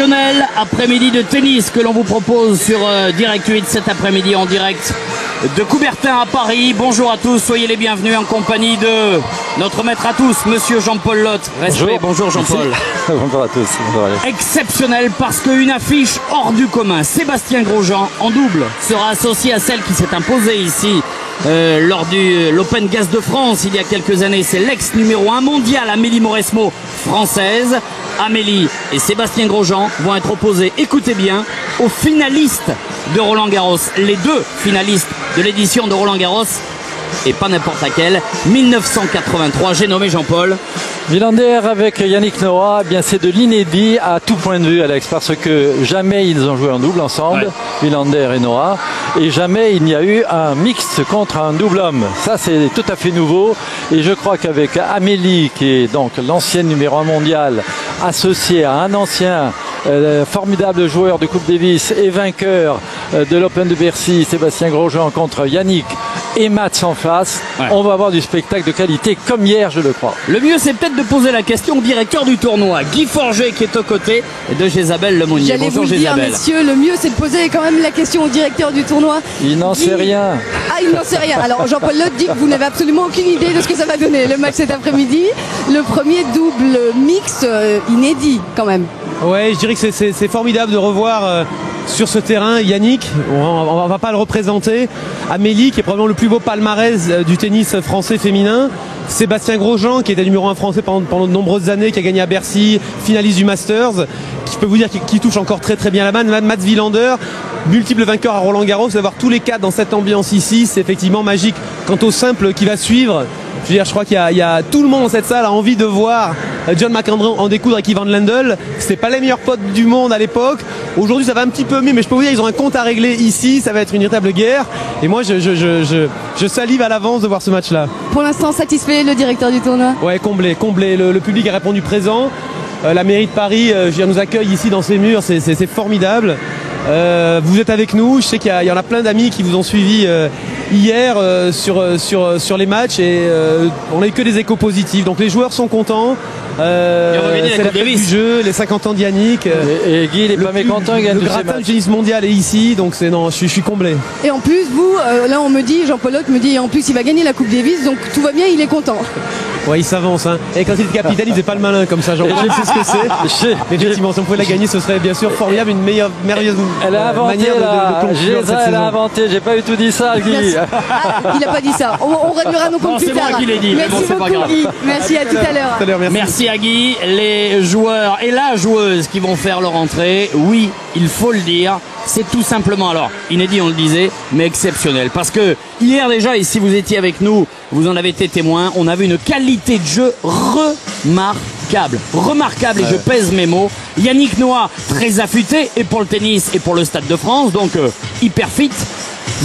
Exceptionnel après-midi de tennis que l'on vous propose sur Direct 8 cet après-midi en direct de Coubertin à Paris. Bonjour à tous, soyez les bienvenus en compagnie de notre maître à tous, monsieur Jean-Paul Lotte. Respect, bonjour Jean-Paul. Bonjour à tous. Bonjour. Exceptionnel parce qu'une affiche hors du commun. Sébastien Grosjean en double sera associé à celle qui s'est imposée ici lors de l'Open Gaz de France il y a quelques années. C'est l'ex numéro 1 mondial Amélie Mauresmo, française. Amélie et Sébastien Grosjean vont être opposés, écoutez bien, aux finalistes de Roland Garros. Les deux finalistes de l'édition de Roland Garros, et pas n'importe laquelle, 1983, j'ai nommé Jean-Paul. Villander avec Yannick Noah, eh bien c'est de l'inédit à tout point de vue, Alex, parce que jamais ils ont joué en double ensemble, ouais. Villander et Noah, et jamais il n'y a eu un mixte contre un double homme. Ça c'est tout à fait nouveau, et je crois qu'avec Amélie, qui est donc l'ancienne numéro 1 mondiale, associée à un ancien formidable joueur de Coupe Davis et vainqueur de l'Open de Bercy, Sébastien Grosjean contre Yannick et Mats en face, ouais. On va avoir du spectacle de qualité comme hier, je le crois. Le mieux c'est peut-être de poser la question au directeur du tournoi, Guy Forget, qui est aux côtés de Jésabelle Lemonnier. J'allais vous le dire, messieurs, le mieux c'est de poser quand même la question au directeur du tournoi. Il n'en sait rien. Ah, il n'en sait rien. Alors Jean-Paul Lotte dit que vous n'avez absolument aucune idée de ce que ça va donner, le match cet après-midi. Le premier double mix inédit quand même. Ouais, je dirais que c'est formidable de revoir sur ce terrain Yannick, on ne va pas le représenter, Amélie qui est probablement le plus beau palmarès du tennis français féminin, Sébastien Grosjean qui était numéro 1 français pendant de nombreuses années, qui a gagné à Bercy, finaliste du Masters, qui je peux vous dire qui touche encore très très bien la main, Mats Wilander, multiple vainqueur à Roland Garros, d'avoir tous les quatre dans cette ambiance ici, c'est effectivement magique. Quant au simple qui va suivre, je crois qu'il y a tout le monde dans cette salle a envie de voir John McEnroe en découdre avec Ivan Lendl. C'était pas les meilleurs potes du monde à l'époque. Aujourd'hui, ça va un petit peu mieux, mais je peux vous dire, ils ont un compte à régler ici. Ça va être une véritable guerre. Et moi, je salive à l'avance de voir ce match-là. Pour l'instant, satisfait le directeur du tournoi? Ouais, comblé. Le public a répondu présent. La mairie de Paris nous accueille ici dans ses murs. C'est formidable. Vous êtes avec nous. Je sais qu'il y en a plein d'amis qui vous ont suivi hier sur les matchs et on n'a eu que des échos positifs. Donc les joueurs sont contents. C'est la fête du jeu, les 50 ans de Yannick. Et Guy, il n'est pas mécontent, il gagne tous ses matchs. Le gratin du tennis mondial est ici, donc je suis comblé. Et en plus, vous, là on me dit, Jean-Paul Lotte me dit, en plus il va gagner la Coupe Davis, donc tout va bien, il est content. Ouais, il s'avance. Hein. Et quand il est capitaine, il faisait pas le malin comme ça. Jean-Paul, je sais ce que c'est. Mais effectivement, si on pouvait la gagner, ce serait bien sûr formidable, une merveilleuse manière de conclure cette saison. Elle a inventé, j'ai pas eu tout dit ça, Guy. Il n'a pas dit ça. On réglera nos comptes plus tard. C'est moi qui l'ai dit. Merci beaucoup, Guy. Merci, à tout à l'heure. Merci à Guy. Les joueurs et la joueuse qui vont faire leur entrée, oui, il faut le dire, c'est tout simplement, alors, inédit on le disait, mais exceptionnel. Parce que hier déjà, et si vous étiez avec nous, vous en avez été témoin, on avait une qualité de jeu remarquable. Remarquable, et je pèse mes mots. Yannick Noah, très affûté, et pour le tennis, et pour le Stade de France, donc hyper fit.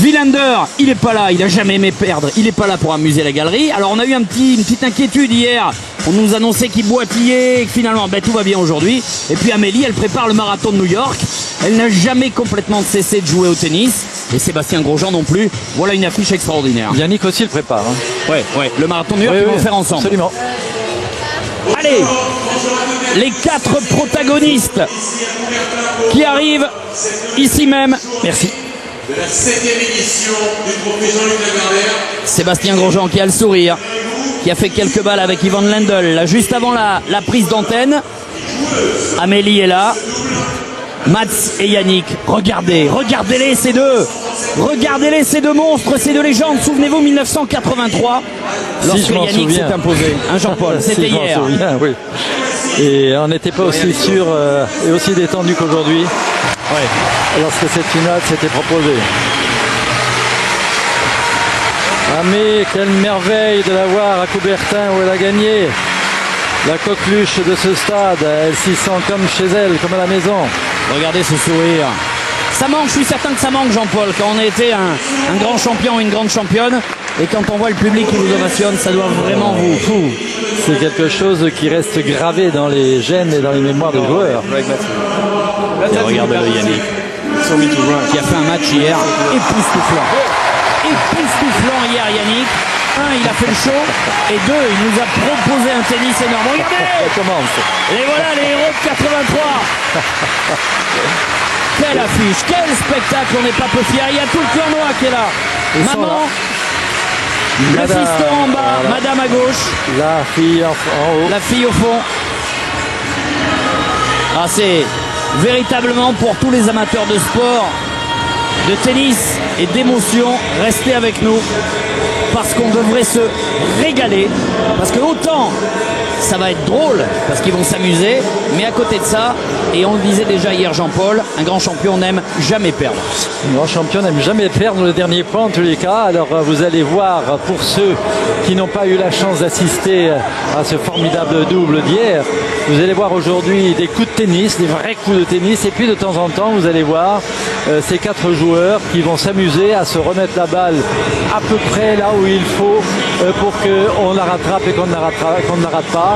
Wilander, il est pas là, il a jamais aimé perdre, il est pas là pour amuser la galerie. Alors on a eu une petite inquiétude hier, on nous annonçait qu'il boitillait et que finalement tout va bien aujourd'hui. Et puis Amélie, elle prépare le marathon de New York, elle n'a jamais complètement cessé de jouer au tennis, et Sébastien Grosjean non plus. Voilà une affiche extraordinaire. Yannick aussi le prépare. Hein. Ouais, le marathon de New York, ils vont le faire ensemble. Absolument. Allez, les 4 protagonistes qui arrivent ici même. Merci. De la 7e édition du trophée Jean-Luc Lagardère. Sébastien Grosjean qui a le sourire, qui a fait quelques balles avec Ivan Lendl, là, juste avant la prise d'antenne. Amélie est là. Mats et Yannick, regardez-les ces deux. Regardez-les ces deux monstres, ces deux légendes. Souvenez-vous 1983, lorsque Yannick s'est imposé. Hein, Jean-Paul, c'était hier. Souviens, oui. Et on n'était pas aussi sûr et aussi détendu qu'aujourd'hui. Ouais. Lorsque cette finale s'était proposée. Ah mais quelle merveille de la voir à Coubertin où elle a gagné. La coqueluche de ce stade, elle s'y sent comme chez elle, comme à la maison. Regardez ce sourire. Ça manque, je suis certain que ça manque, Jean-Paul, quand on a été un grand champion ou une grande championne. Et quand on voit le public qui vous ovationne, ça doit vraiment vous... C'est quelque chose qui reste gravé dans les gènes et dans les mémoires des joueurs. Et regardez-le, Yannick, qui a fait un match hier époustouflant. Époustouflant hier, Yannick. il a fait le show. Et 2, il nous a proposé un tennis énorme. Regardez, Ça commence. et voilà les héros de 83. Quelle affiche, quel spectacle, on n'est pas peu fiers. Il y a tout le clan noir qui est là. Ils sont Maman, le Madame, fiston en bas, voilà. madame à gauche, La fille en haut. la fille au fond. Ah, c'est véritablement pour tous les amateurs de sport, de tennis et d'émotion, restez avec nous parce qu'on devrait se régaler. Parce que autant ça va être drôle parce qu'ils vont s'amuser, mais à côté de ça, et on le disait déjà hier Jean-Paul, un grand champion n'aime jamais perdre. Le grand champion n'aime jamais perdre le dernier point en tous les cas. Alors vous allez voir, pour ceux qui n'ont pas eu la chance d'assister à ce formidable double d'hier, vous allez voir aujourd'hui des coups de tennis, des vrais coups de tennis. Et puis de temps en temps, vous allez voir ces 4 joueurs qui vont s'amuser à se remettre la balle à peu près là où il faut pour qu'on la rattrape et qu'on ne la rate pas.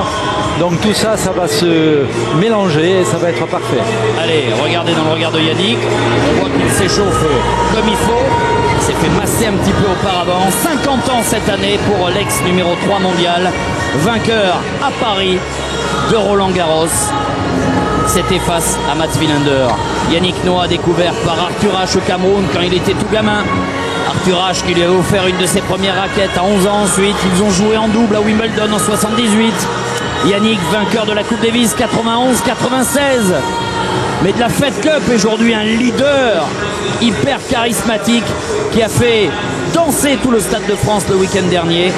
Donc tout ça, ça va se mélanger et ça va être parfait. Allez, regardez dans le regard de Yannick, on voit qu'il s'échauffe comme il faut. Il s'est fait masser un petit peu auparavant. 50 ans cette année pour l'ex numéro 3 mondial, vainqueur à Paris de Roland Garros. C'était face à Mats Wilander. Yannick Noah découvert par Arthur Ashe au Cameroun quand il était tout gamin. Arthur Ashe qui lui avait offert une de ses premières raquettes à 11 ans. Ensuite, ils ont joué en double à Wimbledon en 78. Yannick, vainqueur de la Coupe Davis 91-96. Mais de la Fed Cup, aujourd'hui un leader hyper charismatique qui a fait danser tout le Stade de France le week-end dernier.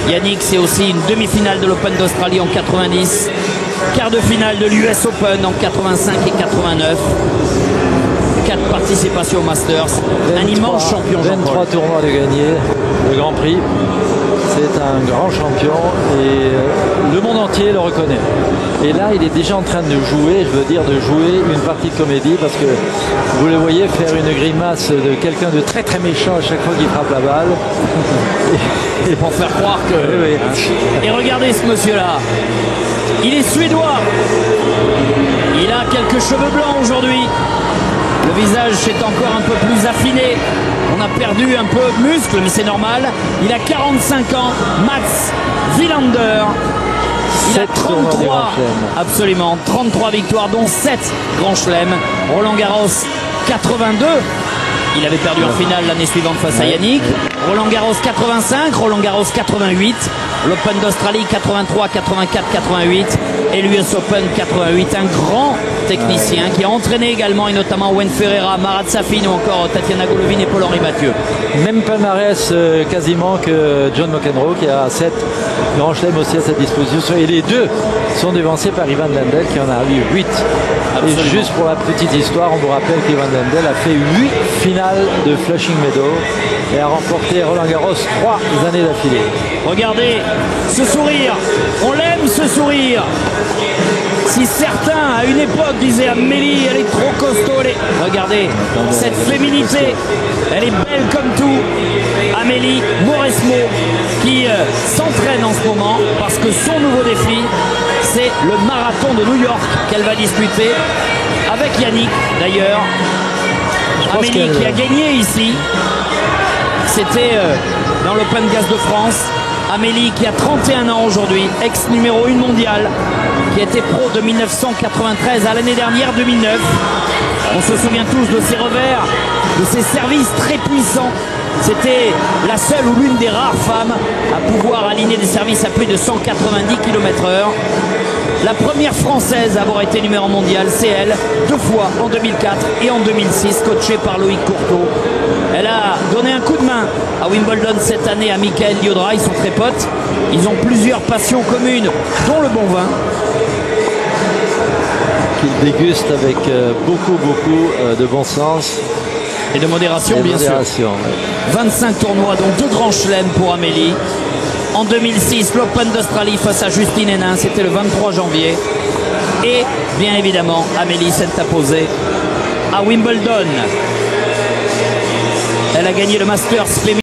Yannick, c'est aussi une demi-finale de l'Open d'Australie en 90, quart de finale de l'US Open en 85 et 89. 4 participations au Masters, un immense champion. 23 tournois de gagné, le Grand Prix. C'est un grand champion et le monde entier le reconnaît. Et là, il est déjà en train de jouer, je veux dire de jouer une partie de comédie parce que vous le voyez faire une grimace de quelqu'un de très très méchant à chaque fois qu'il frappe la balle. Et pour faire croire que... Oui. Et regardez ce monsieur-là. Il est suédois. Il a quelques cheveux blancs aujourd'hui. Le visage s'est encore un peu plus affiné. On a perdu un peu de muscle, mais c'est normal. Il a 45 ans. Mats Wilander. Il a 33, absolument, 33 victoires, dont 7 grands chelems. Roland Garros 82. Il avait perdu en finale l'année suivante face à Yannick. Roland Garros 85, Roland Garros 88, l'Open d'Australie 83, 84, 88 et l'US Open 88. Un grand technicien qui a entraîné également et notamment Wayne Ferreira, Marat Safin ou encore Tatiana Golovin et Paul-Henri Mathieu. Même palmarès quasiment que John McEnroe qui a 7 grands chelems aussi à sa disposition. Et les deux sont devancés par Ivan Lendl qui en a eu 8. Absolument. Et juste pour la petite histoire, on vous rappelle qu'Ivan Lendl a fait 8 finales de Flushing Meadows et a remporté Roland Garros 3 années d'affilée. Regardez ce sourire, on l'aime ce sourire. Si certains à une époque disaient Amélie elle est trop costaud, regardez cette féminité, elle est belle comme tout. Amélie Mauresmo qui s'entraîne en ce moment parce que son nouveau défi c'est le marathon de New York qu'elle va disputer avec Yannick d'ailleurs. Amélie qui a gagné ici, c'était dans l'Open Gaz de France. Amélie qui a 31 ans aujourd'hui, ex numéro 1 mondial, qui était pro de 1993 à l'année dernière 2009. On se souvient tous de ses revers, de ses services très puissants. C'était la seule ou l'une des rares femmes à pouvoir aligner des services à plus de 190 km/h. La première française à avoir été numéro mondial, c'est elle, 2 fois en 2004 et en 2006, coachée par Loïc Courteau. Elle a donné un coup de main à Wimbledon cette année à Michael Diodra, ils sont très potes. Ils ont plusieurs passions communes, dont le bon vin. Qu'il déguste avec beaucoup de bon sens. Et de modération, bien sûr. 25 tournois, dont 2 grands chelems pour Amélie. En 2006, l'Open d'Australie face à Justine Hénin, c'était le 23 janvier. Et bien évidemment, Amélie s'est imposée à Wimbledon. Elle a gagné le Masters féminin.